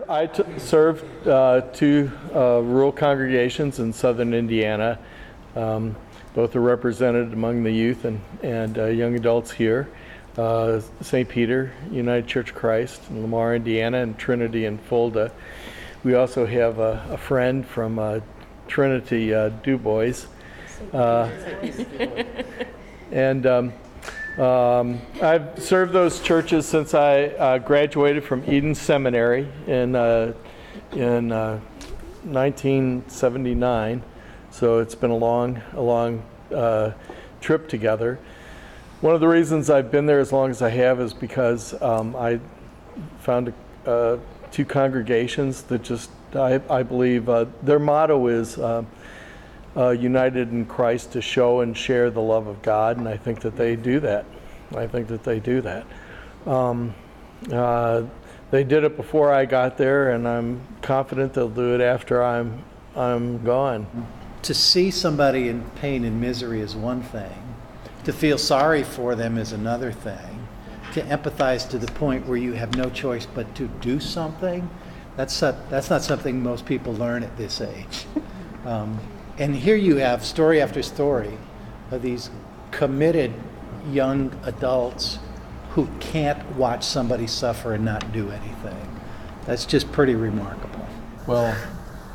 I served two rural congregations in southern Indiana. Both are represented among the youth and young adults here. St. Peter, United Church of Christ in Lamar, Indiana, and Trinity and Fulda. We also have a friend from Trinity, Du Bois. I've served those churches since I graduated from Eden Seminary in 1979. So it's been a long trip together. One of the reasons I've been there as long as I have is because I found two congregations that just, I believe, their motto is united in Christ to show and share the love of God, and I think that they do that. They did it before I got there, and I'm confident they'll do it after I'm gone. To see somebody in pain and misery is one thing. To feel sorry for them is another thing. To empathize to the point where you have no choice but to do something, that's not something most people learn at this age. And here you have story after story of these committed young adults who can't watch somebody suffer and not do anything. That's just pretty remarkable. Well,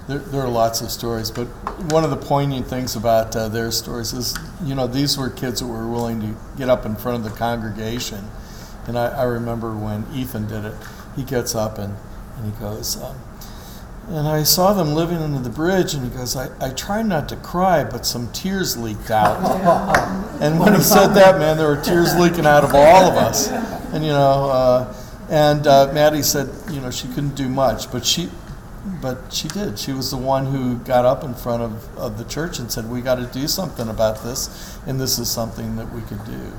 there are lots of stories, but one of the poignant things about their stories is, these were kids that were willing to get up in front of the congregation. And I remember when Ethan did it, he gets up and he goes, and I saw them living under the bridge, and he goes, I try not to cry, but some tears leaked out. And when he said that, man, there were tears leaking out of all of us. And, Maddie said, she couldn't do much, but she did. She was the one who got up in front of the church and said, we got to do something about this, and this is something that we could do.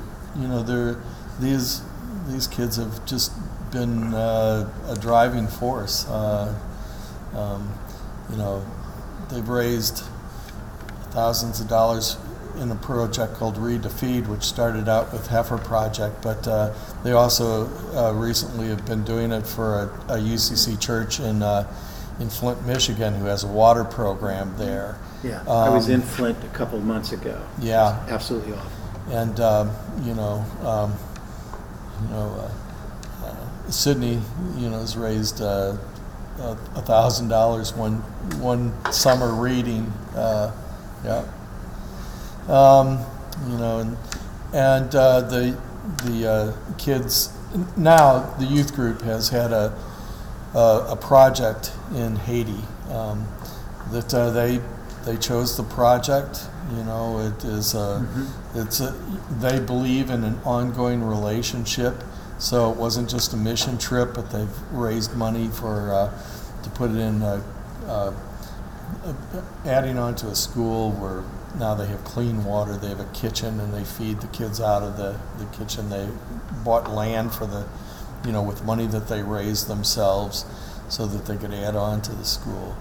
These kids have just been a driving force. They've raised thousands of dollars in a project called Read to Feed, which started out with Heifer Project, but they also recently have been doing it for a UCC church in Flint, Michigan, who has a water program there. Yeah, I was in Flint a couple of months ago. Yeah, absolutely awful. And Sydney, has raised $1,000 one summer reading. The kids now, the youth group has had a project in Haiti that they chose the project. It is they believe in an ongoing relationship. So it wasn't just a mission trip, but they've raised money for to put it in adding on to a school where now they have clean water. They have a kitchen, and they feed the kids out of the kitchen. They bought land for with money that they raised themselves, so that they could add on to the school.